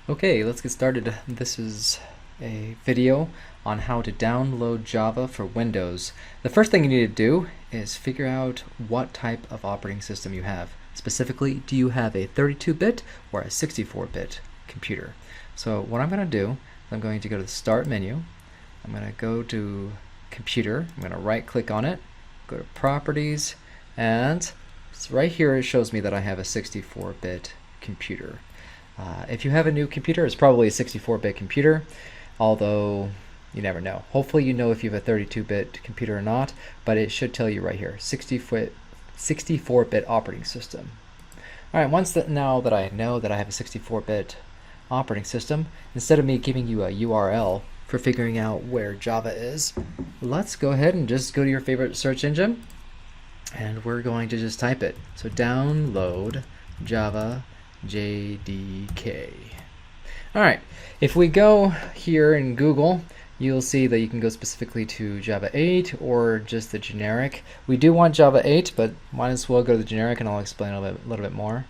Okay, let's get started. This is a video on how to download Java for Windows. The first thing you need to do is figure out what type of operating system you have. Specifically, do you have a 32-bit or a 64-bit computer? So what I'm going to do is I'm going to go to the Start menu. I'm going to go to Computer. I'm going to right-click on it, go to Properties, and right here it shows me that I have a 64-bit computer. If you have a new computer, it's probably a 64-bit computer, although you never know. Hopefully you know if you have a 32-bit computer or not, but it should tell you right here, 64-bit operating system. Alright, now that I know that I have a 64-bit operating system, instead of me giving you a URL for figuring out where Java is, let's go ahead and just go to your favorite search engine, and we're going to just type it. So download Java JDK. Alright, if we go here in Google, you'll see that you can go specifically to Java 8 or just the generic. We do want Java 8, but might as well go to the generic, and I'll explain a little bit more.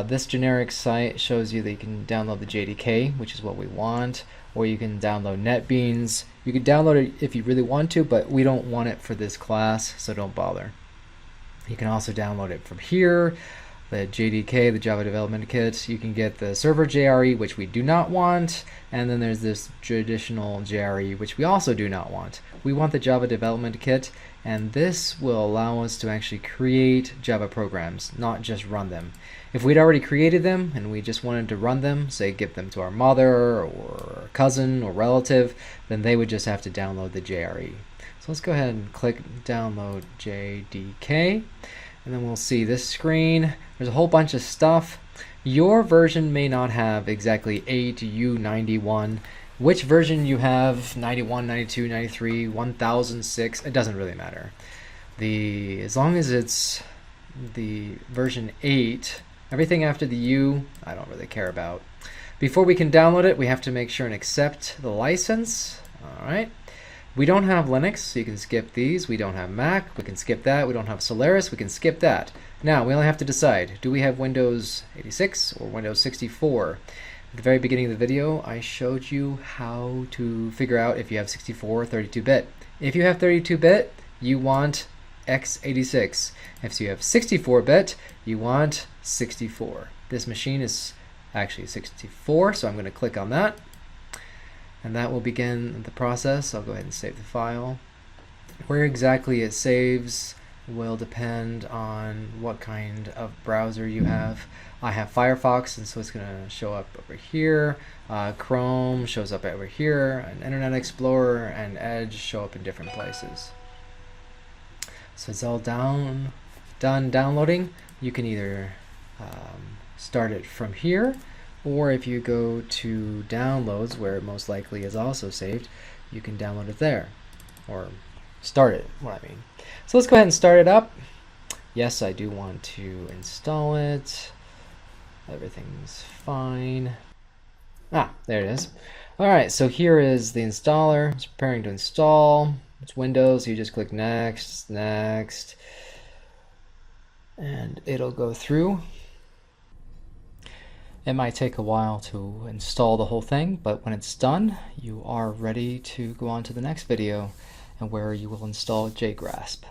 This generic site shows you that you can download the JDK, which is what we want, or you can download NetBeans. You can download it if you really want to, but we don't want it for this class, so don't bother. You can also download it from here. The JDK, the Java Development Kit. You can get the server JRE, which we do not want, and then there's this traditional JRE, which we also do not want. We want the Java Development Kit, and this will allow us to actually create Java programs, not just run them. If we'd already created them and we just wanted to run them, say give them to our mother or cousin or relative, then they would just have to download the JRE. So let's go ahead and click download JDK. And then we'll see this screen. There's a whole bunch of stuff. Your version may not have exactly 8U91. Which version you have, 91, 92, 93, 1006, it doesn't really matter. As long as it's the version 8, everything after the U, I don't really care about. Before we can download it, we have to make sure and accept the license. All right. We don't have Linux, so you can skip these. We don't have Mac, we can skip that. We don't have Solaris, we can skip that. Now, we only have to decide, do we have Windows 86 or Windows 64? At the very beginning of the video, I showed you how to figure out if you have 64 or 32-bit. If you have 32-bit, you want x86. If you have 64-bit, you want 64. This machine is actually 64, so I'm going to click on that. And that will begin the process. I'll go ahead and save the file. Where exactly it saves will depend on what kind of browser you have. I have Firefox, and so it's going to show up over here. Chrome shows up over here, and Internet Explorer and Edge show up in different places. So it's all done downloading. You can either start it from here, or if you go to downloads, where it most likely is also saved, you can download it there, or start it, what I mean. So let's go ahead and start it up. Yes, I do want to install it. Everything's fine. Ah, there it is. Alright, so here is the installer. It's preparing to install. It's Windows, so you just click next, next, and it'll go through. It might take a while to install the whole thing, but when it's done, you are ready to go on to the next video, and where you will install JGrasp.